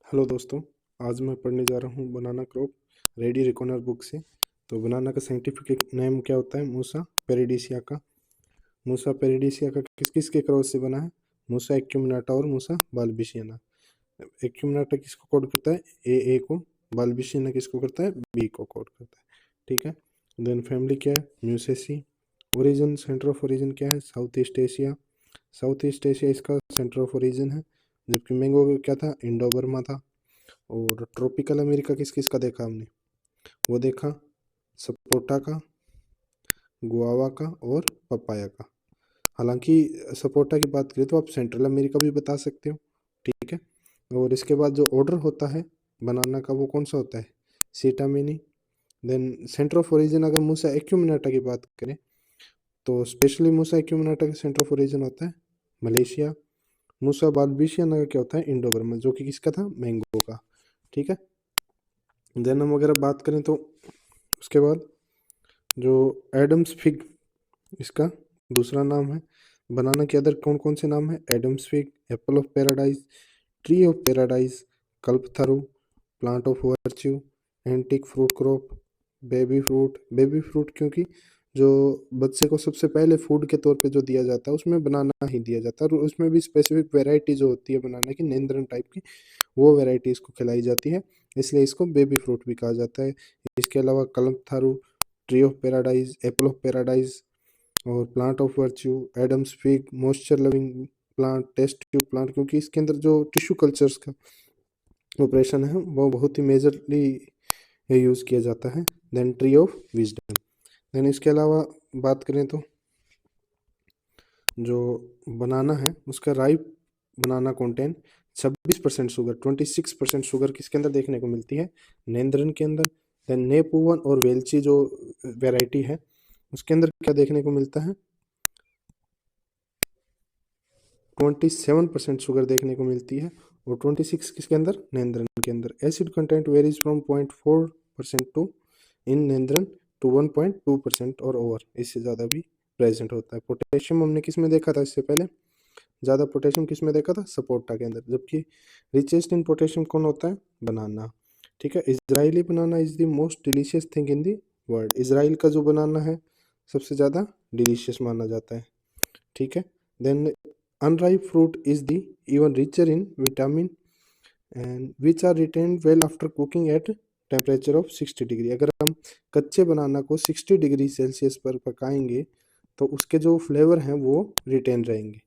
Hello दोस्तों। आज मैं पढ़ने जा रहा हूँ बनाना क्रॉप रेडी रिकॉनर बुक से। तो बनाना का साइंटिफिक नेम क्या होता है? मूसा पेरिडिसिया का। मूसा पेरिडिसिया का किस किस के क्रॉस से बना है? मूसा एक्यूमिनाटा और मूसा बाल्बिशियाना। एक्यूमिनाटा किसको कोड करता है? ए को। बाल्बिशियाना किसको करता है? बी को कोड करता है। ठीक है। देन फैमिली क्या है? Musaceae. Origin, centre of origin क्या है? South east Asia. South east Asia इसका सेंटर ऑफ ओरिजिन है। जबकि मैंगो क्या था? इंडो बर्मा था। और ट्रॉपिकल अमेरिका किस किस का देखा हमने? वो देखा सपोटा का, गुआवा का और पपाया का। हालांकि सपोटा की बात करें तो आप सेंट्रल अमेरिका भी बता सकते हो। ठीक है। और इसके बाद जो ऑर्डर होता है बनाना का वो कौन सा होता है? सीटामिनी। देन सेंटर ऑफ ओरिजिन अगर मूसा एक्यूमिनाटा की बात करें तो स्पेशली मूसा एक्यूमिनाटा का सेंटर ऑफ ओरिजिन होता है मलेशिया। मूसा बाल्बिशियाना का क्या होता है? इंडो बर्मा, जो कि किसका था? मैंगो का। ठीक है। देन हम अगर बात करें तो उसके बाद जो एडम्स फिग इसका दूसरा नाम है। बनाना के अदर कौन कौन से नाम है? Adam's fig, apple of paradise, tree of paradise, Kalpatharu, plant of virtue, antique fruit crop, baby fruit. Baby fruit क्योंकि जो बच्चे को सबसे पहले फूड के तौर पे जो दिया जाता है उसमें बनाना ही दिया जाता है, और उसमें भी स्पेसिफिक वैरायटी जो होती है बनाना की, नेंद्रन टाइप की, वो वैरायटी इसको खिलाई जाती है, इसलिए इसको बेबी फ्रूट भी कहा जाता है। इसके अलावा Kalamtharu, tree of paradise, apple of paradise और plant of virtue, Adam's fig, moisture loving plant, test tube plant, क्योंकि इसके अंदर जो टिश्यू कल्चर्स का ऑपरेशन है वो बहुत ही मेजरली यूज़ किया जाता है। Then tree of wisdom. Then इसके अलावा बात करें तो जो बनाना है उसका ripe banana content 26% sugar, 26% sugar किसके अंदर देखने को मिलती है? नेंद्रन के अंदर। देन नेपुवन और वेलची जो वैरायटी है उसके अंदर क्या देखने को मिलता है? 27% शुगर देखने को मिलती है। और 26 किसके अंदर? नेंद्रन के अंदर। Acid content varies from 0.4% to in Nendran to 1.2% और ओवर, इससे ज़्यादा भी प्रेजेंट होता है। पोटेशियम हमने किस में देखा था इससे पहले? ज़्यादा पोटेशियम किस में देखा था? सपोर्टा के अंदर। जबकि रिचेस्ट इन पोटेशियम कौन होता है? बनाना। ठीक है। Israeli banana is the most delicious thing in the world. Israel का जो बनाना है सबसे ज़्यादा डिलीशियस माना जाता है। ठीक है। Then unripe fruit is the even richer in vitamin and which are retained well after cooking at temperature of 60 degree. अगर हम कच्चे बनाना को 60 डिग्री सेल्सियस पर पकाएंगे तो उसके जो फ्लेवर हैं वो रिटेन रहेंगे।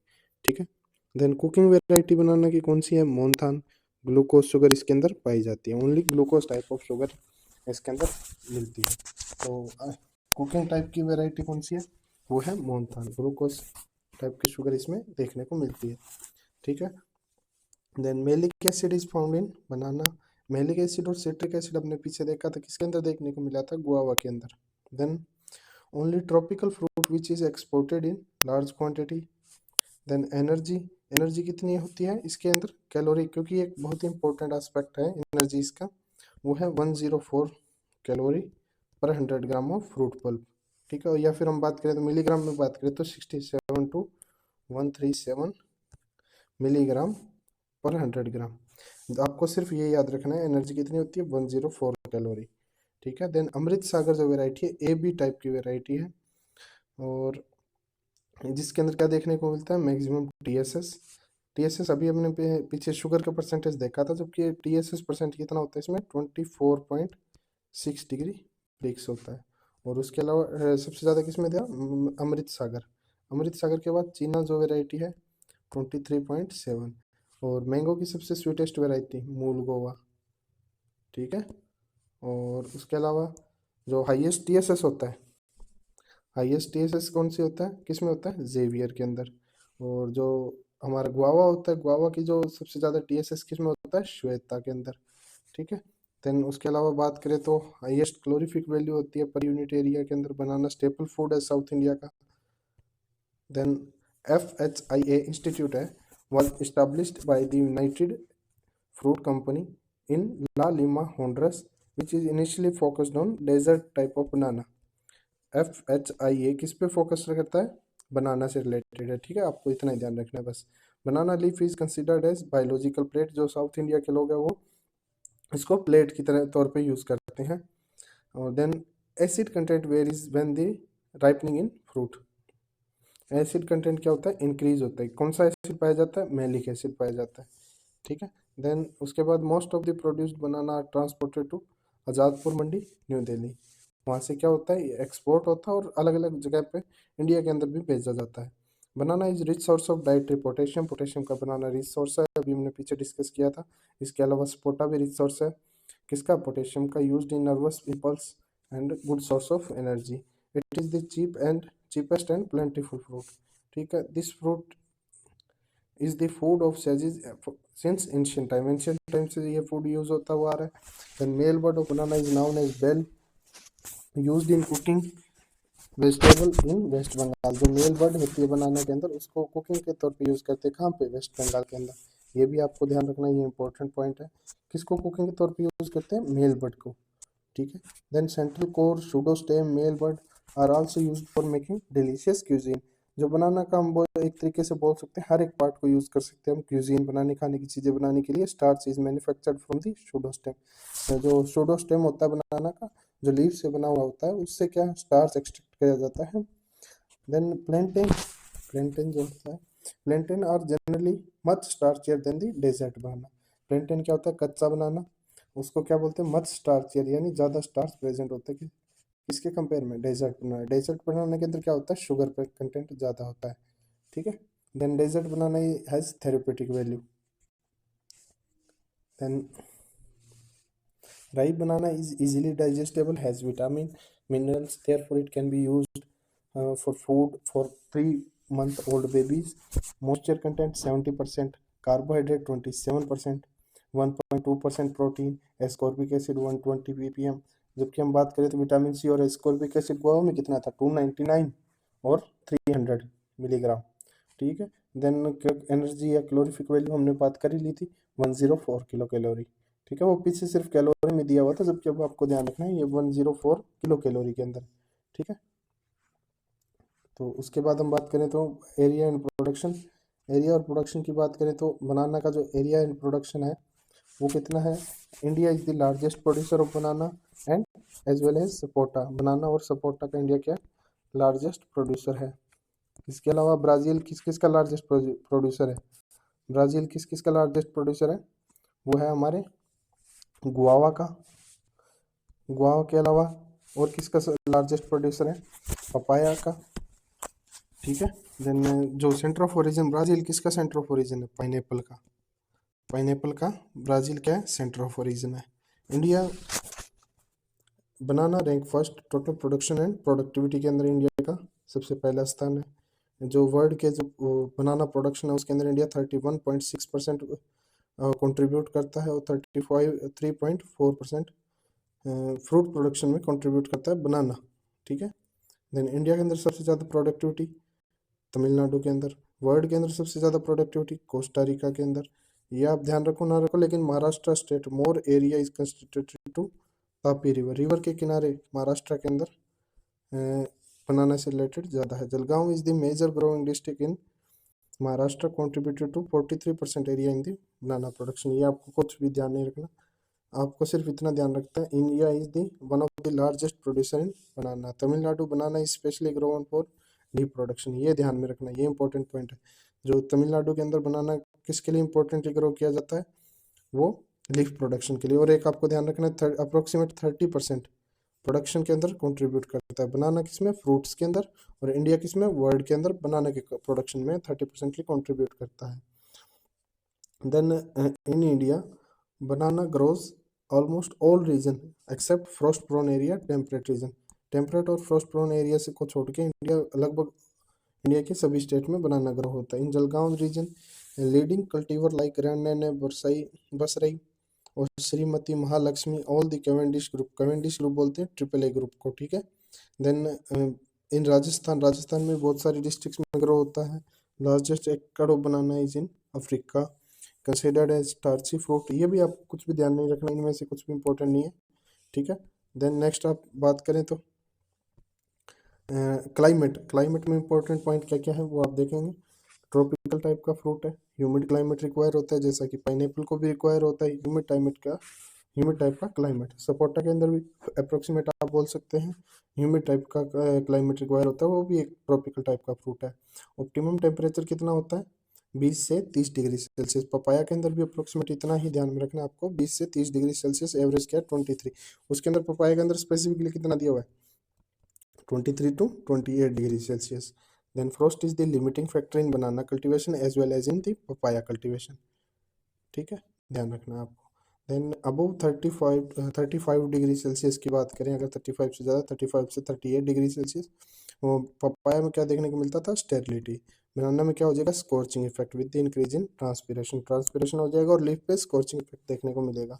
ठीक है। देन कुकिंग वेराइटी बनाना की कौन सी है? मोनथान। ग्लूकोज शुगर इसके अंदर पाई जाती है, only glucose type of sugar इसके अंदर मिलती है। तो कुकिंग टाइप की वेराइटी कौन सी है? वो है मोनथान। ग्लूकोज टाइप की शुगर इसमें देखने को मिलती है। ठीक है। Then malic acid is found in banana. Malic acid और सिट्रिक एसिड अपने पीछे देखा था किसके अंदर देखने को मिला था? गुआवा के अंदर। Then only tropical fruit which is exported in large quantity. Then energy, energy कितनी होती है इसके अंदर? कैलोरी, क्योंकि एक बहुत ही इंपॉर्टेंट एस्पेक्ट है एनर्जी इसका, वो है 104 कैलोरी पर 100 ग्राम ऑफ फ्रूट पल्प। ठीक है। या फिर हम बात करें तो मिलीग्राम में बात करें तो 67 टू 137 मिलीग्राम पर 100 ग्राम। तो आपको सिर्फ ये याद रखना है एनर्जी कितनी होती है? 104 कैलोरी। ठीक है। देन अमृत सागर जो वेराइटी है ए बी टाइप की वेराइटी है, और जिसके अंदर क्या देखने को मिलता है? Maximum TSS. टीएसएस अभी हमने पीछे शुगर का परसेंटेज देखा था, जबकि टीएसएस परसेंट कितना होता है इसमें? 24.6 डिग्री फिक्स होता है। और उसके अलावा सबसे ज़्यादा किसमें दिया? अमृत सागर। अमृत सागर के बाद चीना जो वेराइटी है 23.7। और मैंगो की सबसे स्वीटेस्ट वेराइटी मूल गोवा। ठीक है। और उसके अलावा जो हाईएस्ट टीएसएस होता है, हाईएस्ट टीएसएस कौन सी होता है? किस में होता है? जेवियर के अंदर। और जो हमारा गुआवा होता है, गुआवा की जो सबसे ज़्यादा टीएसएस किस में होता है? श्वेता के अंदर। ठीक है। देन उसके अलावा बात करें तो हाईएस्ट क्लोरीफिक वैल्यू होती है पर यूनिट एरिया के अंदर। बनाना स्टेपल फूड है साउथ इंडिया का। देन FHIA इंस्टीट्यूट है, was established by the United Fruit Company in La Lima, Honduras, which is initially focused on desert type of banana. FHIA किस पे focus करता है? बनाना से रिलेटेड है। ठीक है। आपको इतना ही ध्यान रखना है बस। Banana leaf is considered as biological plate. जो साउथ इंडिया के लोग हैं वो इसको प्लेट की तरह तौर पे यूज़ करते हैं। और then acid content varies when the ripening in fruit. Acid content क्या होता है, इंक्रीज होता है। कौन सा एसिड पाया जाता है, मैलिक एसिड पाया जाता है, ठीक है। देन उसके बाद most of the produced banana are transported to Azadpur Mandi, New Delhi. वहाँ से क्या होता है, एक्सपोर्ट होता है और अलग अलग जगह पे इंडिया के अंदर भी भेजा जाता है। Banana is rich source of dietary potassium, potassium का बनाना रिच सोर्स है, अभी हमने पीछे डिस्कस किया था। इसके अलावा सपोटा भी रिच सोर्स है, किसका, पोटेशियम का, used in nervous impulse and good source of energy. It is the cheapest and plentiful fruit, ठीक है। This fruit is the food of sages since ancient time, ancient time से ये food use होता हुआ आ रहा है। Then male bud of banana is known as bell, used in cooking vegetable in West Bengal. जो मेल बर्ड होती है बनाना के अंदर, उसको कुकिंग के तौर पे यूज़ करते हैं, कहाँ पे, वेस्ट बंगाल के अंदर। ये भी आपको ध्यान रखना, ये इंपॉर्टेंट पॉइंट है। किसको कुकिंग के तौर पे यूज़ करते हैं, मेल बर्ड को, ठीक है। Then central core, pseudostem, male bud are also used for making delicious cuisine. जो बनाना का हम एक तरीके से बोल सकते हैं, हर एक पार्ट को यूज़ कर सकते हैं हम क्यूजीन बनाने, खाने की चीज़ें बनाने के लिए। Starch is manufactured from the pseudostem. जो सूडोस्टेम होता है बनाना का, जो लीव से बना हुआ होता है, उससे क्या, स्टार्च एक्सट्रैक्ट किया जाता है। देन प्लेंटेन, प्लेंटेन जो होता है, plantain are generally much starchier than the dessert banana. Plantain क्या होता है, कच्चा बनाना, उसको क्या बोलते हैं, मच स्टार्चियर, यानी ज़्यादा स्टार्च प्रेजेंट होता है किसके कंपेयर में, डेजर्ट बनाना। डेजर्ट बनाने के अंदर क्या होता है, शुगर पे कंटेंट ज़्यादा होता है, ठीक है। Then dessert banana has therapeutic value. Then ripe banana is easily digestible, has vitamin, minerals, therefore it can be used for food for 3-month-old babies. Moisture content 70%, carbohydrate 27%, 1.2% protein, ascorbic acid 120 ppm। जबकि हम बात करें तो vitamin C और ascorbic acid Goa में कितना था, 299 और 300 मिलीग्राम, ठीक है। देन एनर्जी या क्लोरीफिक वैल्यू हमने बात कर ही ली थी, 104 किलो कैलोरी, ठीक है। वो पीछे सिर्फ कैलोरी में दिया हुआ था, जबकि अब आपको ध्यान रखना है ये 104 किलो कैलोरी के अंदर, ठीक है। तो उसके बाद हम बात करें तो एरिया एंड प्रोडक्शन। एरिया और प्रोडक्शन की बात करें तो बनाना का जो एरिया एंड प्रोडक्शन है वो कितना है, India is the largest producer of banana and as well as sapota. Banana और सपोटा का इंडिया क्या लार्जेस्ट प्रोड्यूसर है। इसके अलावा ब्राज़ील किस किस का लार्जेस्ट प्रोड्यूसर है, ब्राज़ील किस किस का लार्जेस्ट प्रोड्यूसर है, वो है हमारे गुआवा का। गुआवा के अलावा और किसका लार्जेस्ट प्रोड्यूसर है, पपाया का, ठीक है। देन जो सेंटर ऑफ ओरिजिन, ब्राज़ील किसका सेंटर ऑफ ओरिजिन है, पाइनएप्पल का। पाइनएप्पल का ब्राज़ील क्या है, सेंटर ऑफ ओरिजिन है। India banana rank first total production and productivity के अंदर, इंडिया का सबसे पहला स्थान है। जो वर्ल्ड के जो बनाना प्रोडक्शन है उसके अंदर इंडिया 31.6% कंट्रीब्यूट करता है और 3.4% फ्रूट प्रोडक्शन में कंट्रीब्यूट करता है बनाना, ठीक है। देन इंडिया के अंदर सबसे ज़्यादा प्रोडक्टिविटी तमिलनाडु के अंदर, वर्ल्ड के अंदर सबसे ज़्यादा प्रोडक्टिविटी कोस्टा रिका के अंदर। ये आप ध्यान रखो ना रखो, लेकिन Maharashtra state more area is constituted to Tapi river, river के किनारे महाराष्ट्र के अंदर बनाना से रिलेटेड ज़्यादा है। Jalgaon is the major growing district in Maharashtra, contributed to 43% area in the banana production. ये आपको कुछ भी ध्यान नहीं रखना, आपको सिर्फ इतना ध्यान रखता है, India is the one of the largest producer in banana. Tamil Nadu banana is specially grown for leaf production, ये ध्यान में रखना, ये इंपॉर्टेंट पॉइंट है। जो तमिलनाडु के अंदर बनाना किसके लिए इंपॉर्टेंट ग्रो किया जाता है, वो लीफ प्रोडक्शन के लिए। और एक आपको ध्यान रखना है, अप्रोक्सीमेट 30% प्रोडक्शन के अंदर कंट्रीब्यूट करता है बनाना, किसमें, फ्रूट्स के अंदर। और इंडिया किसमें, वर्ल्ड के अंदर बनाना के प्रोडक्शन में 30% ही कंट्रीब्यूट करता है। Then in India banana grows almost all region except frost prone area, temperate region. Temperate और फ्रॉस्ट प्रोन एरिया से को छोड़ के इंडिया लगभग इंडिया के सभी स्टेट में बनाना ग्रो होता है। In Jalgaon region leading cultivar like grand Barsai, Basrai और Shrimati Mahalakshmi, all the Cavendish group, Cavendish group बोलते हैं ट्रिपल ए ग्रुप को, ठीक है। देन इन राजस्थान, राजस्थान में बहुत सारी डिस्ट्रिक्ट्स में ग्रो होता है। Largest acre of banana is in Africa, considered as starchy fruit. ये भी आप कुछ भी ध्यान नहीं रखना, इनमें से कुछ भी इंपॉर्टेंट नहीं है, ठीक है। देन नेक्स्ट आप बात करें तो क्लाइमेट, क्लाइमेट में इंपॉर्टेंट पॉइंट क्या क्या है वो आप देखेंगे। ट्रॉपिकल टाइप का फ्रूट है, ह्यूमिड क्लाइमेट रिक्वायर होता है, जैसा कि पाइनएप्पल को भी रिक्वायर होता है ह्यूमिड क्लाइमेट का ह्यूमिड टाइप का क्लाइमेट। सपोटा के अंदर भी अप्रोक्सीमेट आप बोल सकते हैं ह्यूमिड टाइप का क्लाइमेट रिक्वायर होता है, वो भी एक ट्रॉपिकल टाइप का फ्रूट है। ऑप्टिमम टेम्परेचर कितना होता है? 20 से 30 डिग्री सेल्सियस। पपाया के अंदर भी अप्रोक्सीमेट इतना ही ध्यान में रखना है आपको, 20 से 30 डिग्री सेल्सियस। एवरेज क्या है? 23। उसके अंदर पपाया के अंदर स्पेसिफिकली कितना दिया हुआ है? 23 to 28 degree Celsius. Then frost is the limiting factor in banana cultivation as well as in the papaya cultivation. ठीक है, ध्यान रखना है आपको। देन अबव 35 डिग्री सेल्सियस की बात करें, अगर 35 से ज़्यादा, 35 से 38 डिग्री सेल्सियस, वो पपाया में क्या देखने को मिलता था? स्टेरिलिटी। बनाना में क्या हो जाएगा? Scorching effect with the increase in transpiration हो जाएगा और लीफ पे स्corching इफेक्ट देखने को मिलेगा।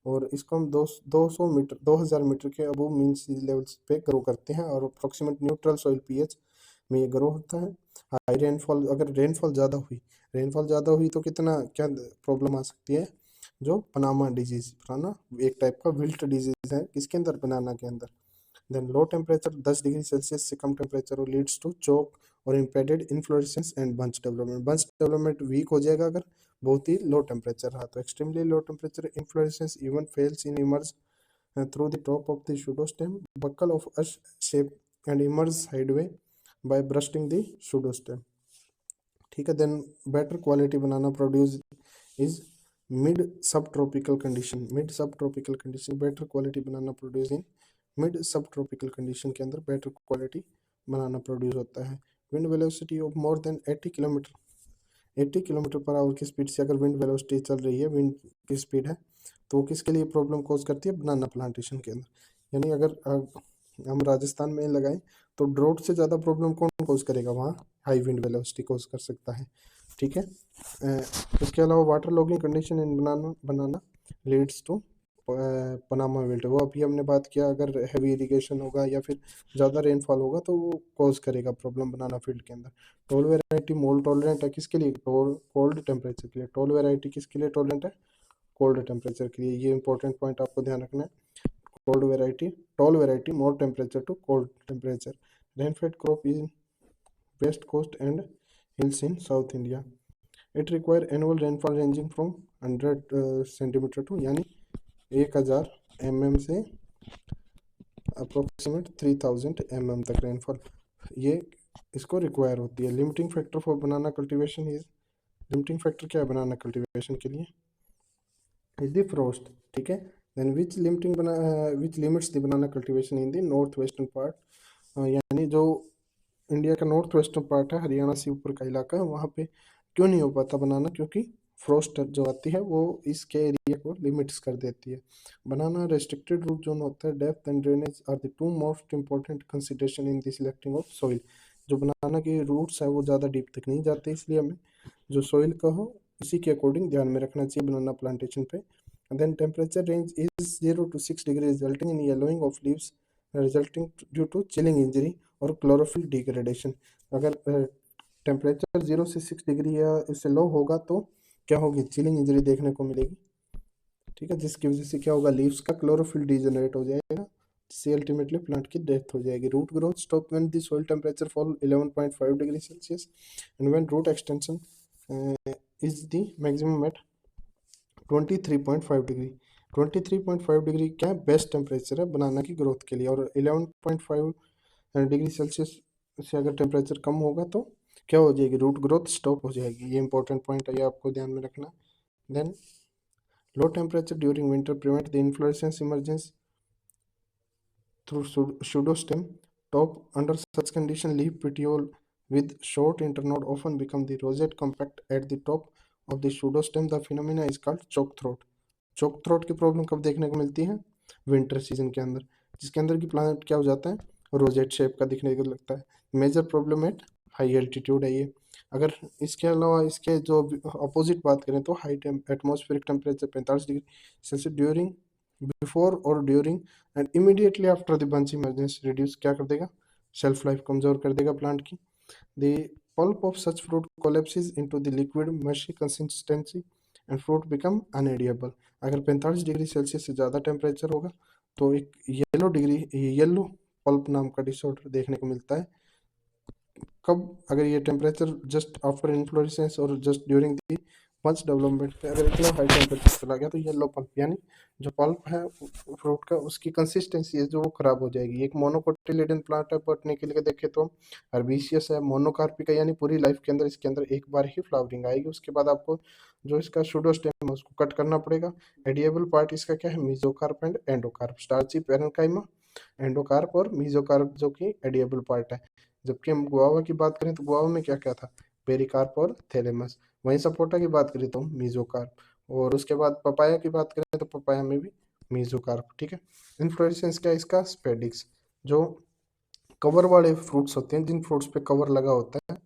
और इसको हम 2000 मीटर के अबव मीन सी लेवल्स पे ग्रो करते हैं और अप्रोक्सीमेट न्यूट्रल सॉइल पीएच में ये ग्रो होता है। हाई रेनफॉल, अगर रेनफॉल ज़्यादा हुई तो कितना क्या प्रॉब्लम आ सकती है? जो पनामा डिजीज, पनामा एक टाइप का विल्ट डिजीज है, किसके अंदर? बनाना के अंदर। Then low temperature 10 degree Celsius से कम टेम्परेचर और लीड्स टू चोक और impeded inflorescence and bunch development weak हो जाएगा अगर बहुत ही लो टेम्परेचर रहा तो। Extremely low temperature inflorescence even fails in emerge through the top of the pseudostem buckle of a shape and emerge sideway by bursting the pseudostem। ठीक है, then better quality banana produce is mid sub tropical condition. Better quality banana produce in mid sub tropical condition के अंदर better quality banana produce होता है। Wind velocity of more than 80 kilometre per hour की speed से अगर wind velocity चल रही है, विंड की स्पीड है, तो वो किसके लिए प्रॉब्लम कॉज करती है? बनाना प्लांटेशन के अंदर। यानी अगर हम राजस्थान में लगाएं तो ड्रोट से ज़्यादा प्रॉब्लम कौन कॉज करेगा? वहाँ हाई विंड वेलोसिटी कॉज कर सकता है। ठीक है, इसके अलावा water logging condition in banana leads to Panama wilt. वो अभी हमने बात किया, अगर हैवी इरिगेशन होगा या फिर ज़्यादा रेनफॉल होगा तो वो कॉज करेगा प्रॉब्लम बनाना फील्ड के अंदर। टॉल वेराइटी मोल्ड टॉलरेंट है किसके लिए? कोल्ड टेम्परेचर के लिए। टॉल वेराइटी किसके लिए टॉलरेंट है? कोल्ड टेम्परेचर के लिए। ये इंपॉर्टेंट पॉइंट आपको ध्यान रखना है। Tall variety more temperature to cold temperature. Rainfed crop in west coast and hills in south India. It require annual rainfall ranging from 100 centimetre to, यानी 1000 mm से अप्रोक्सीमेट 3000 mm तक रेनफॉल ये इसको require होती है। Limiting factor for banana cultivation is, limiting factor क्या है banana cultivation के लिए? Is the frost. ठीक है, then which limits the banana cultivation in the north western part. यानी जो इंडिया का नॉर्थ वेस्टर्न पार्ट है, हरियाणा से ऊपर का इलाका है, वहाँ पे क्यों नहीं हो पाता बनाना? क्योंकि फ्रॉस्ट जो आती है वो इसके एरिया को लिमिट्स कर देती है। बनाना रेस्ट्रिक्टेड रूट जोन होता है। Depth and drainage are the two most important consideration in the selecting of soil. जो बनाना के रूट्स है वो ज़्यादा डीप तक नहीं जाते, इसलिए हमें जो सॉइल का हो इसी के अकॉर्डिंग ध्यान में रखना चाहिए बनाना प्लांटेशन पे। Then temperature range is 0 to 6 degree resulting in yellowing of leaves resulting due to chilling injury और क्लोरोफिल डिग्रेडेशन। अगर टेम्परेचर 0 से 6 डिग्री या इससे लो होगा तो क्या होगी? चिलिंग इंजरी देखने को मिलेगी। ठीक है, जिसकी वजह से क्या होगा? लीव्स का क्लोरोफिल डिजनरेट हो जाएगा, जिससे अल्टीमेटली प्लांट की डेथ हो जाएगी। Root growth stop when the soil temperature fall 11.5 degree Celsius and when root extension is the maximum at 23.5 degree. 23.5 degree क्या है? बेस्ट टेम्परेचर है बनाना की ग्रोथ के लिए। और 11.5 डिग्री सेल्सियस से अगर टेम्परेचर कम होगा तो क्या हो जाएगी? रूट ग्रोथ स्टॉप हो जाएगी। ये इंपॉर्टेंट पॉइंट है, ये आपको ध्यान में रखना। Then low temperature during winter prevent the inflorescence emergence through pseudostem top. Under such condition, leaf petiole with short internode often become the rosette compact at the top of the pseudostem. The phenomena is called choke throat। Choke throat की problem कब देखने को मिलती है? Winter season के अंदर, जिसके अंदर की प्लांट क्या हो जाता है? रोजेट शेप का दिखने को लगता है। Major problem at high altitude है ये। अगर इसके अलावा इसके जो अपोजिट बात करें तो high atmospheric temperature 45 degree Celsius during before और during and immediately after the bunch emergence reduce क्या कर देगा? शेल्फ लाइफ कमजोर कर देगा प्लांट की। The pulp of such fruit collapses into the liquid मशी कंसिस्टेंसी एंड फ्रूट बिकम अनएडिएबल। अगर 45 डिग्री सेल्सियस से ज़्यादा टेम्परेचर होगा तो एक येलो पल्प नाम का डिसऑर्डर देखने को मिलता है। कब? अगर ये टेम्परेचर जस्ट आफ्टर इन्फ्लोरेसेंस और just during the ones development पे अगर इतना हाई टेम्परेचर चला गया तो येलो पल्प यानी जो पल्प है फ्रूट का उसकी कंसिस्टेंसी है जो वो खराब हो जाएगी। एक मोनोकोटिलिडन प्लांट है बॉटनी के लिए देखे तो हर्बेशियस है, मोनोकार्पिका यानी पूरी लाइफ के अंदर इसके अंदर एक बार ही फ्लावरिंग आएगी, उसके बाद आपको जो इसका सूडोस्टेम है उसको कट करना पड़ेगा। एडिएबल पार्ट इसका क्या है, mesocarp and endocarp, starchy parenchyma endocarp और मीजोकार्प जो कि एडिएबल पार्ट है। जबकि हम गुआवा की बात करें तो गुआवा में क्या क्या था, पेरिकार्प और थैलेमस। वहीं सपोटा की बात करें तो मीजोकार्प, और उसके बाद पपाया की बात करें तो पपाया में भी मीजोकार्प। ठीक है। इन्फ्लोरेसेंस क्या है इसका, स्पेडिक्स। जो कवर वाले फ्रूट्स होते हैं, जिन फ्रूट्स पे कवर लगा होता है,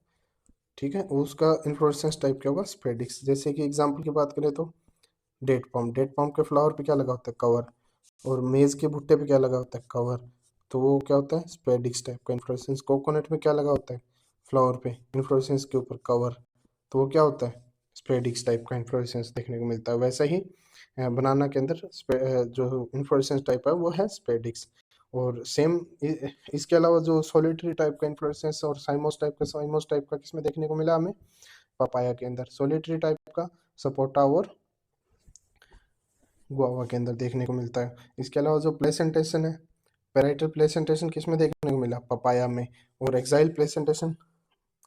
ठीक है, उसका इन्फ्लोरेसेंस टाइप क्या होगा, स्पेडिक्स। जैसे कि एग्जांपल की बात करें तो डेट पॉम के फ्लावर पे क्या लगा होता है, कवर। और मेज के भुट्टे पे क्या लगा होता है, कवर। तो वो क्या होता है, स्पेडिक्स टाइप का इन्फ्लोरेसेंस। कोकोनट में क्या लगा होता है, फ्लावर पे इन्फ्लोरेसेंस के ऊपर कवर। तो वो क्या होता है, स्पेडिक्स टाइप का इन्फ्लोरेसेंस देखने को मिलता है। वैसा ही बनाना के अंदर जो इन्फ्लोरेसेंस टाइप है वो है स्पेडिक्स। और सेम इसके अलावा जो सोलिटरी टाइप का इन्फ्लोरेसेंस और साइमोस टाइप का किसमें देखने को मिला हमें, पपाया के अंदर। सोलिटरी टाइप का सपोटा और गुआवा के अंदर देखने को मिलता है। इसके अलावा जो प्लेसेंटेशन है, पेराइटल प्लेसेंटेशन किसमें देखने को मिला, पपाया में। और एक्साइल प्लेसेंटेशन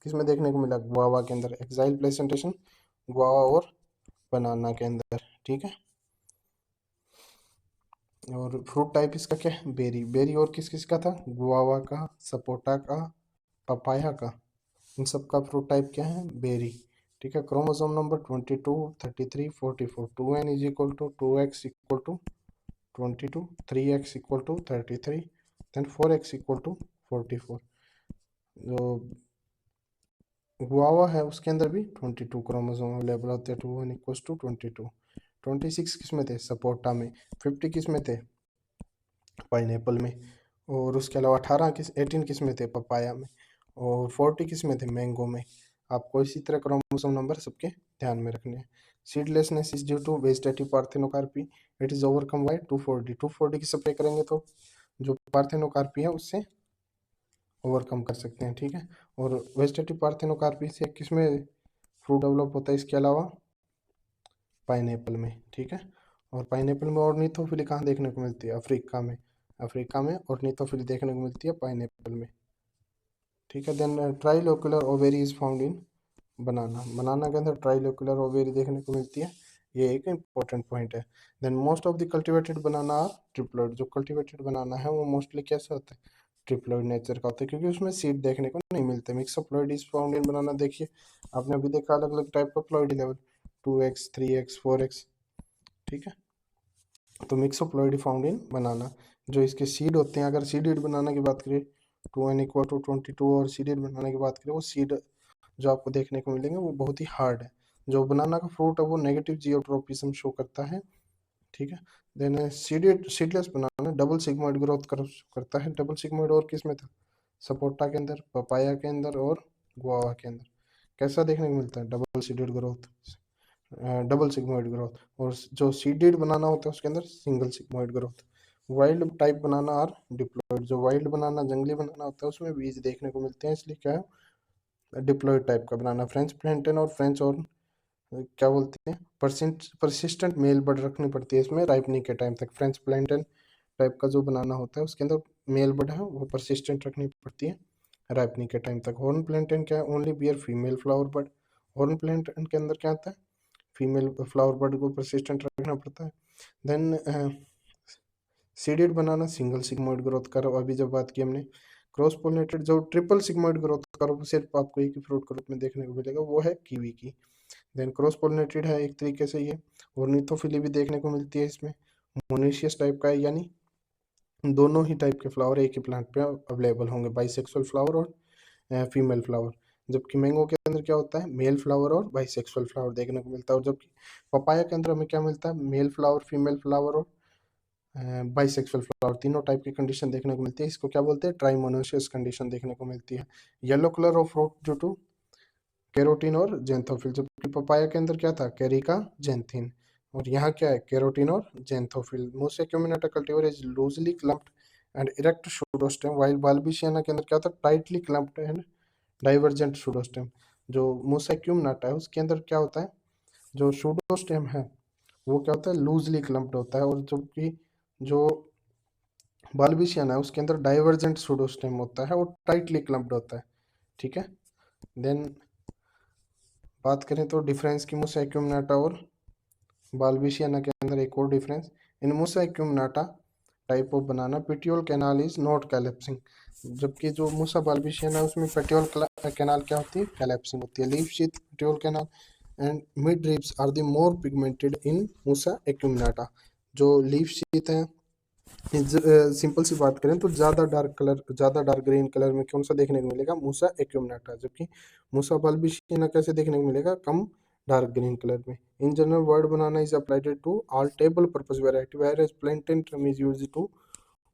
किसमें देखने को मिला, गुआवा के अंदर। एक्साइल प्लेसेंटेशन गुआवा और बनाना के अंदर। ठीक है। और फ्रूट टाइप इसका क्या है, बेरी। बेरी और किस किस का था, गुआवा का, सपोटा का, पपाया का। इन सब का फ्रूट टाइप क्या है, बेरी। ठीक है। Chromosome number 22, 33, 44। 2n is equal to 2x equal to 22, 3x equal to 33, then 4x equal to 44। जो गुआवा है उसके अंदर भी 22 क्रोमोसोम अवेलेबल होते हैं। 2n equal to 22। 26 किस में थे, सपोटा में। 50 किस में थे, पाइनएप्पल में। और उसके अलावा 18 किस में थे, पपाया में। और 40 किस में थे, मैंगो में। आपको इसी तरह क्रोमोसोम नंबर सबके ध्यान में रखने हैं। Seedlessness is due to vegetative parthenocarpy, it is overcome by 240। 240 की स्प्रे करेंगे तो जो पार्थेनोकार्पी है उससे ओवरकम कर सकते हैं। ठीक है। और वेजिटेटिव पार्थेनोकार्पी से किसमें फ्रूट डेवलप होता है इसके अलावा, पाइनएप्पल में। ठीक है। और पाइनएप्पल में ऑर्निथोफिली कहाँ देखने को मिलती है, अफ्रीका में। अफ्रीका में ऑर्निथोफिली देखने को मिलती है पाइनएप्पल में। ठीक है। Then trilocular ovary is found in banana. Banana के अंदर ट्राइलोक्युलर ओवेरी देखने को मिलती है, ये एक इंपॉर्टेंट पॉइंट है। Then most of the cultivated banana are triploid. जो कल्टिवेटेड बनाना है वो मोस्टली कैसे होता है, ट्रिप्लोइड नेचर का होता है, क्योंकि उसमें सीड देखने को नहीं मिलते। मिक्सोप्लॉइड इज फाउंड इन बनाना। देखिए आपने अभी देखा अलग अलग टाइप का प्लॉइड लेवल, 2x, 3x, 4x। ठीक है। तो मिक्सोप्लॉइड फाउंड इन बनाना। जो इसके सीड होते हैं, अगर सीडेड बनाना की बात करें 2n इक्वल टू 22, और सीडेड बनाना की बात करें वो सीड जो आपको देखने को मिलेंगे वो बहुत ही हार्ड है। जो बनाना का फ्रूट है वो नेगेटिव जियोट्रोपिज्म शो करता है। ठीक है। देन सीडलेस बनाना डबल सिग्मोइड ग्रोथ करता है। डबल सिग्मोइड और किस में था, सपोटा के अंदर, पपाया के अंदर और गुआवा के अंदर। कैसा देखने को मिलता है, double seeded growth, double sigmoid growth. और जो सीडेड बनाना होता है उसके अंदर single sigmoid growth. Wild type banana और डिप्लॉइड। जो वाइल्ड बनाना, जंगली बनाना होता है उसमें बीज देखने को मिलते हैं, इसलिए क्या है, डिप्लॉइड टाइप का बनाना। फ्रेंच प्लेंटेन और फ्रेंच और क्या बोलते हैं, परसिस्टेंट मेल बड रखनी पड़ती है इसमें राइपनिंग के टाइम तक। फ्रेंच प्लेंटेन टाइप का जो बनाना होता है उसके अंदर मेल बड है वो परसिस्टेंट रखनी पड़ती है राइपनिंग के टाइम तक। हॉर्न प्लेंटेन क्या है, only beer female flower bud. Horn प्लेंटेन के अंदर क्या आता है, फीमेल फ्लावर बड को परसिस्टेंट रखना पड़ता है। देन सीडेड बनाना सिंगल सिग्मोइड ग्रोथ करो, अभी जब बात की हमने। क्रॉस पोलिनेटेड जो ट्रिपल सिग्मोइड ग्रोथ करो सिर्फ आपको एक ही फ्रूट ग्रुप में देखने को मिलेगा, वो है कीवी की। देन क्रॉस पोलिनेटेड है एक तरीके से ये। ऑर्निथोफिली भी देखने को मिलती है इसमें। मोनेशियस टाइप का है, यानी दोनों ही टाइप के फ्लावर एक ही प्लांट पे अवेलेबल होंगे, बाइसेक्सुअल फ्लावर और फीमेल फ्लावर। जबकि मैंगो के अंदर क्या होता है, मेल फ्लावर और बाइसेक्सुअल फ्लावर देखने को मिलता है। और जबकि पपाया के अंदर हमें क्या मिलता है, मेल फ्लावर, फीमेल फ्लावर और बाइसेक्सुअल फ्लावर, तीनों टाइप की कंडीशन देखने को मिलती है। इसको क्या बोलते हैं, ट्राइमोनोसियस कंडीशन देखने को मिलती है। Yellow colour of fruit due to carotene और जेंथोफिल। जबकि पपाया के अंदर क्या था, कैरिका जेंथिन। और यहाँ क्या है, कैरोटीन और xanthophyll. Musa acuminata cultivar is loosely clumped and erect pseudostem, while balbisiana के अंदर क्या था, tightly clumped and divergent pseudostem. जो मुसा क्यूमिनाटा है उसके अंदर क्या होता है, जो सूडोस्टेम है वो क्या होता है, लूजली क्लम्प्ड होता है, और जबकि जो बाल्बिशियन है उसके अंदर डाइवर्जेंट सूडोस्टेम होता है, वो टाइटली क्लम्प्ड होता है। ठीक है। देन बात करें तो डिफरेंस की मुसा एक्यूमिनाटा और बाल्बिशियाना के अंदर एक और difference, in Musa acuminata type of banana petiole canal is not collapsing, जबकि जो मुसा बाल्बिशियाना उसमें पेटियोल कैनाल क्या होती है, कैलेप्सिंग होती है। Leaf sheath petiole canal and mid ribs are the more pigmented in Musa acuminata. जो लीफ शीथ है, सिंपल सी बात करें तो ज़्यादा डार्क कलर, ज़्यादा डार्क ग्रीन कलर में कौन सा देखने को मिलेगा, मूसा एक्यूमिनाटा, जबकि मूसा बाल्बिशियाना कैसे देखने को मिलेगा, कम डार्क ग्रीन कलर में। In general word banana is applied to all table purpose variety where as plantain term is use to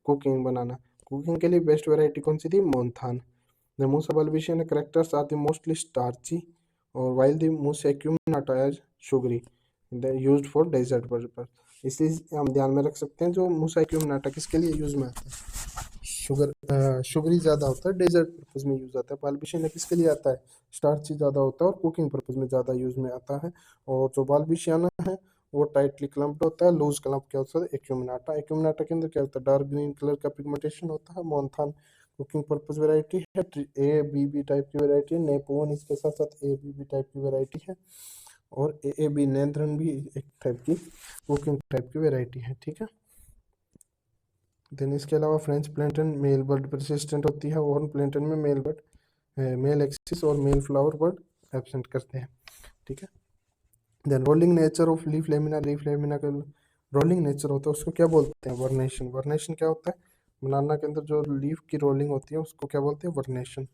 cooking banana. Cooking के लिए बेस्ट वेराइटी कौन सी थी, Monthan. The Musa balbisiana characters are the mostly starchy और while the Musa acuminata as sugary used for dessert purpose. इसलिए हम ध्यान में रख सकते हैं जो मूसा एक्यूमिनाटा किसके लिए यूज में आता है, शुगरी ज़्यादा होता है, डेजर्ट पर्पज में यूज आता है। बाल्बिशियाना किसके लिए आता है, स्टार्ची ज़्यादा होता है और कुकिंग पर्पज में ज़्यादा यूज में आता है। और जो बाल्बिशियाना है वो टाइटली क्लम्प्ड होता है, लूज क्लम्प क्या होता है, एक्यूमिनाटा। एक्यूमिनाटा के अंदर क्या होता है, डार्क ग्रीन कलर का पिगमेंटेशन होता है। मोन्थान कुकिंग पर्पज वेराइटी है, ए बी बी टाइप की वेराइटी है। नेपोन इसके साथ साथ ए बी बी टाइप की वेराइटी है, और ए बी नेंद्रन भी एक टाइप की कुकिंग टाइप की वेराइटी है। ठीक है। देन इसके अलावा French plantain male bird persistent होती है, और प्लेंटन में मेल बर्ड, मेल एक्सिस और मेल फ्लावर बर्ड एब्सेंट करते हैं। ठीक है। Then rolling nature of leaf lamina का रोलिंग नेचर होता है उसको क्या बोलते हैं, वर्नेशन। वर्नेशन क्या होता है, बनाना के अंदर जो लीफ की रोलिंग होती है उसको क्या बोलते हैं, वर्नेशन।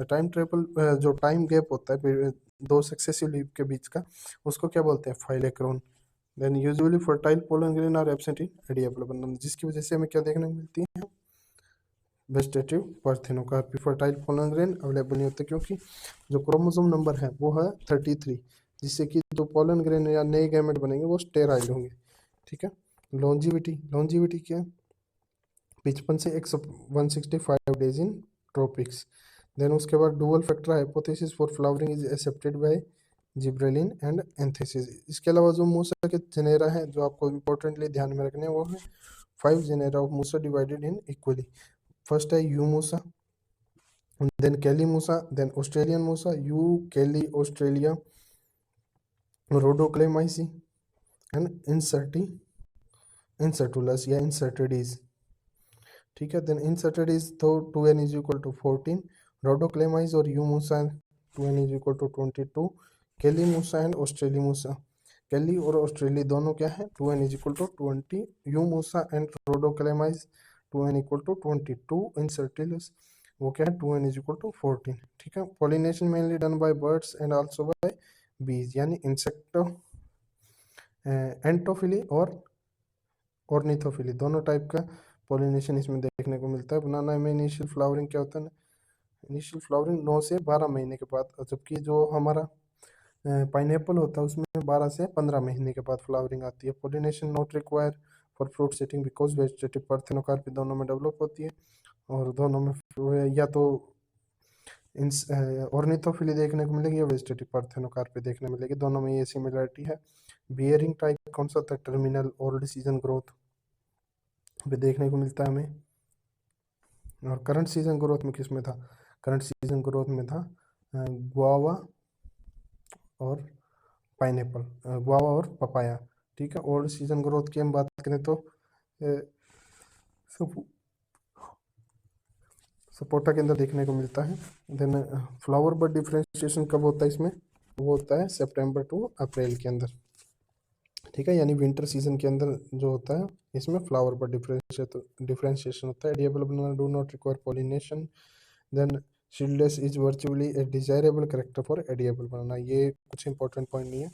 टाइम ट्रेबल, जो टाइम गैप होता है दो सक्सेसिव लीफ के बीच का, उसको क्या बोलते हैं, phyllochron. Then usually fertile pollen grain are absent in edible banana, जिसकी वजह से हमें क्या देखने को मिलती है, vegetative parthenocarpy. Fertile pollen grain available नहीं होते क्योंकि जो क्रोमोसोम नंबर है वो है 33, जिससे कि जो पोलन ग्रेन या नए गैमेट बनेंगे वो स्टेराइल होंगे। ठीक है। लॉन्जिविटी क्या है, 55 से 165 डेज इन ट्रॉपिक्स। देन उसके बाद dual factor hypothesis for flowering is accepted by gibberellin and antithesis. इसके अलावा जो मूसा के जेनेरा है जो आपको इंपॉर्टेंटली ध्यान में रखने हैं वो है 5 genera of Musa divided in equally. First है Eumusa, then Callimusa, then Australian Musa, eu calli Australia, Rhodochlamys and इंसर्टुलस या इंसर्टिडीज। ठीक है। देन इंसर्टिडीज तो 2n is equal to 14, Rhodochlamys और Eumusa 2n is equal to 22, Callimusa and Australimusa. कैली और ऑस्ट्रेली दोनों क्या है, 2n is equal to 20, Eumusa and Rhodochlamys 2n equal to 22, इंसर्टिलस वो क्या है, 2n इज इक्वल टू 14। ठीक है। Pollination mainly done by birds and also by बीज, यानी इंसेक्टो एंटोफिली और ऑर्निथोफिली दोनों टाइप का पॉलिनेशन इसमें देखने को मिलता है। बनाना में इनिशियल फ्लावरिंग क्या होता है, इनिशियल फ्लावरिंग 9 से 12 महीने के बाद, जबकि जो हमारा पाइनएप्पल होता है उसमें 12 से 15 महीने के बाद फ्लावरिंग आती है। Pollination not require for fruit setting because vegetative parthenocarpy दोनों में डेवलप होती है, और दोनों में या तो ऑर्निथोफिली देखने को मिलेगी या वेजिटेटिव पार्थेनोकार्पी देखने मिलेगी, दोनों में ये सिमिलरिटी है। बियरिंग टाइप कौन सा था, टर्मिनल ओल्ड सीजन ग्रोथ भी देखने को मिलता है हमें। और करंट सीजन ग्रोथ में किस में था, करंट सीजन ग्रोथ में था गुआवा और पाइनएप्पल, गुआवा और पपाया। ठीक है। ओल्ड सीजन ग्रोथ की हम बात करें तो सपोटा के अंदर देखने को मिलता है। देन फ्लावर बड डिफ्रेंशिएशन कब होता है इसमें, वो होता है सितंबर टू अप्रैल के अंदर। ठीक है। यानी विंटर सीजन के अंदर जो होता है इसमें फ्लावर बड डिफ्रेंशिएशन होता है। Edible banana do not require pollination, then seedless is virtually a desirable character for edible banana. ये कुछ इंपॉर्टेंट पॉइंट नहीं है,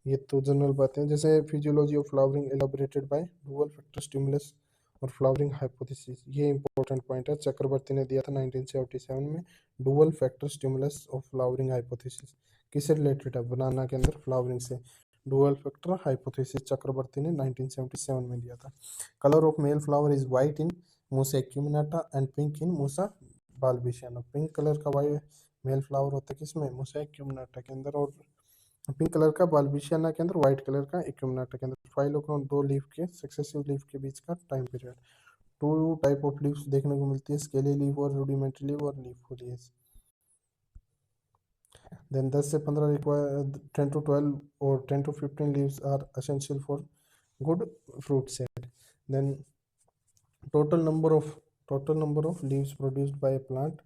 ये तो जनरल बातें हैं। जैसे physiology of flowering elaborated by dual factor stimulus और फ्लावरिंग हाइपोथेसिस, ये इंपॉर्टेंट पॉइंट है, चक्रवर्ती ने दिया था 1977 में। Dual factor stimulus of flowering hypothesis किससे रिलेटेड है, बनाना के अंदर फ्लावरिंग से। डुअल फैक्टर हाइपोथेसिस चक्रवर्ती ने 1977 में दिया था। Colour of male flower is white in Musa acuminata and pink in Musa balbisiana. Pink colour का वाइट मेल फ्लावर होता है किसमें, मूसा एक्यूमिनाटा के अंदर, और पिंक कलर का बाल्बिशियाना के अंदर, व्हाइट कलर का इक्विनाटा के अंदर। फाइलोक्रोन, दो लीफ के सक्सेसिव लीफ के बीच का time period. Two type of leaves देखने को मिलती है, स्केली लीफ और रूडिमेंट्री लीफ और लीफ फोलिएज। देन 10 से 15 रिक्वायर 10 to 12 और 10 to 15 leaves are essential for good fruit set. Then total number of leaves produced by a plant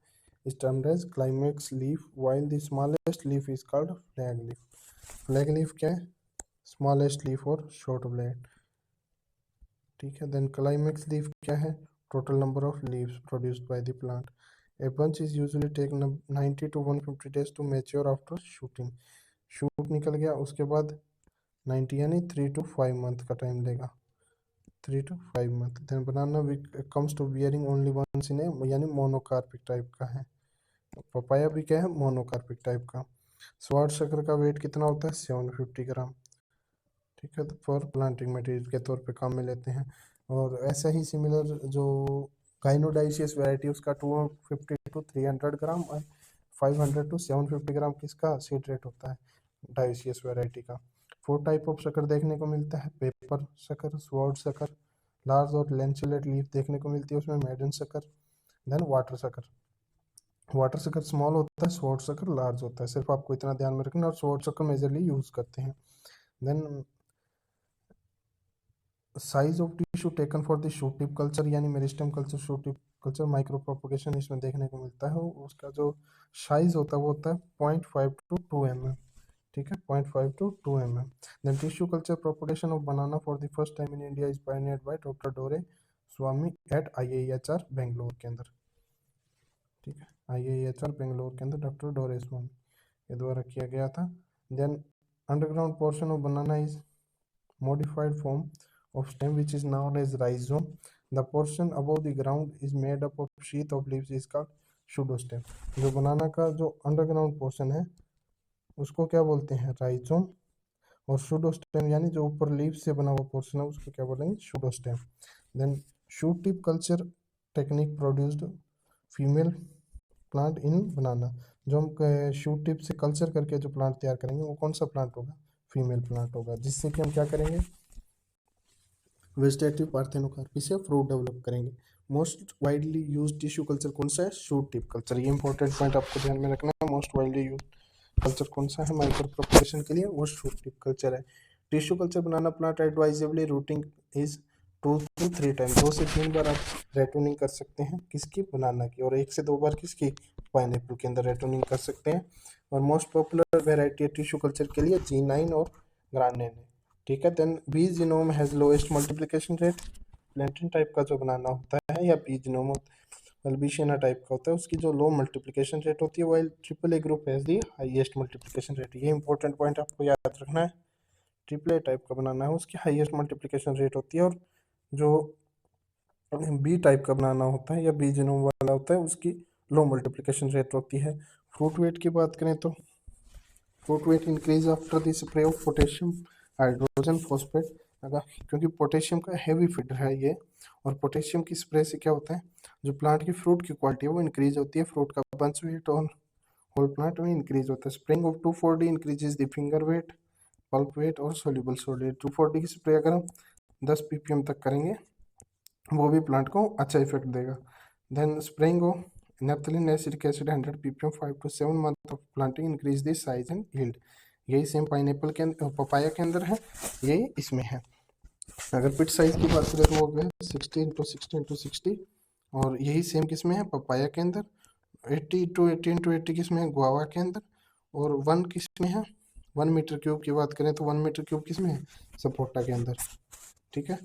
is termed as climax leaf, while the smallest leaf is called flag leaf। flag leaf क्या है? smallest leaf और short blade, ठीक है। then climax leaf क्या है? total number of leaves produced by the plant। a bunch is usually taken 90 to 150 days to mature after shooting। Shoot निकल गया उसके बाद 90 यानी 3 to 5 मंथ का टाइम लेगा, 3 to 5 month। Then banana comes to bearing only once in a, यानी monocarpic type का है। पपाया भी क्या है? मोनोकार्पिक टाइप का। स्वाद शक्कर का वेट कितना होता है? 750 ग्राम, ठीक है। तो फॉर प्लांटिंग मटेरियल के तौर पे काम में लेते हैं। और ऐसा ही सिमिलर जो गाइनोडाइसियस वैरायटी उसका 250 to 300 ग्राम और 500 to 750 ग्राम किसका सीड रेट होता है डाइसियस वैरायटी का। 4 टाइप ऑफ शक्कर देखने को मिलता है, पेपर शक्कर, स्वॉर्ड शक्कर, लार्ज और लेंसुलेट लीफ देखने को मिलती है उसमें, मैडन शक्कर, देन वाटर शक्कर। वाटर शक्कर स्मॉल होता है, स्वॉर्ड शक्कर लार्ज होता है, सिर्फ आपको इतना ध्यान में रखना। और स्वॉर्ड शक्कर मेजरली यूज करते हैं। Then size of tissue taken for the shoot tip culture, यानी meristem culture, shoot tip culture, micro propagation इसमें देखने को मिलता है। उसका जो साइज होता है वो होता है 0.5 to 2 mm, ठीक है, 0.5 to 2 mm। Then tissue culture propagation of banana for the first time in India is pioneered by doctor Doraiswamy eight IIHR Bangalore के अंदर, ठीक है, IIHR बेंगलोर के अंदर डॉक्टर डोरे स्वामी के द्वारा किया गया था। Then underground portion of banana is modified form of stem which is known as rhizome। The portion above the ground is made up of sheath of leaves is called pseudostem। जो banana का जो underground portion है उसको क्या बोलते हैं? Rhizome. और सूडोस्टेम यानी जो ऊपर लीव से बना हुआ पोर्शन है उसको क्या बोलेंगे? Pseudostem. Then shoot tip culture technique produced female plant in banana. जो हम शूट टिप से कल्चर करके जो प्लांट तैयार करेंगे वो कौन सा प्लांट होगा? फीमेल प्लांट होगा, जिससे कि हम क्या करेंगे? वेजिटेटिव पार्थेनोकार्पी से फ्रूट डेवलप करेंगे। Most widely use tissue culture कौन सा है? Shoot tip culture. ये इंपॉर्टेंट पॉइंट आपको ध्यान में रखना है। मोस्ट वाइडली यूज कल्चर कौन सा है माइक्रो प्रोपगेशन के लिए? वो शूट टिप कल्चर है। Tissue culture banana plant advisably rooting is 2 to 3 time, 2 से 3 बार आप रेटूनिंग कर सकते हैं किसकी? बनाना की। और 1 से 2 बार किसकी? पाइनएप्पल के अंदर रेटूनिंग कर सकते हैं। और मोस्ट पॉपुलर वेराइटी है टिश्यू कल्चर के लिए G9 और ग्रांडेन है, ठीक है। Then B genome has lowest multiplication rate. Plantain type का जो बनाना होता है या बी जीनोम अल्बिशियाना टाइप का होता है उसकी जो लो मल्टीप्लिकेशन रेट होती है, while triple A group has the highest multiplication rate. ये इंपॉर्टेंट पॉइंट आपको याद रखना है। ट्रिपल ए टाइप का बनाना है उसकी हाईएस्ट मल्टीप्लिकेशन रेट होती है, और जो बी टाइप का बनाना होता है या बी जीनोम वाला होता है उसकी लो मल्टीप्लिकेशन रेट होती है। फ्रूट वेट की बात करें तो fruit weight increase after the spray of potassium hydrogen phosphate, अगर क्योंकि पोटेशियम का हैवी फीडर है ये, और पोटेशियम की स्प्रे से क्या होता है? जो प्लांट की फ्रूट की क्वालिटी है वो इंक्रीज होती है, फ्रूट का बंच वेट और होल प्लांट में इंक्रीज होता है। Spraying of 2,4-D increases the finger weight, pulp weight और सोल्यूबल सॉलिड। 2,4-D की स्प्रे अगर हम 10 ppm तक करेंगे वो भी प्लांट को अच्छा इफेक्ट देगा। Then spraying of naphthalene acidic acid 100 ppm 5 to 7 month of planting increase the size and yield. यही सेम पाइनएप्पल के अंदर, पपाया के अंदर है, यही इसमें है। अगर पिट साइज की बात करें तो वो है 60 into 60 into 60, और यही सेम किसमें है? पपाया के अंदर। 80 to 80 into 80 किसमें है? गुआवा के अंदर। और 1 किसमें है? 1 मीटर क्यूब की बात करें तो 1 मीटर क्यूब किसमें है? सपोटा के अंदर, ठीक है।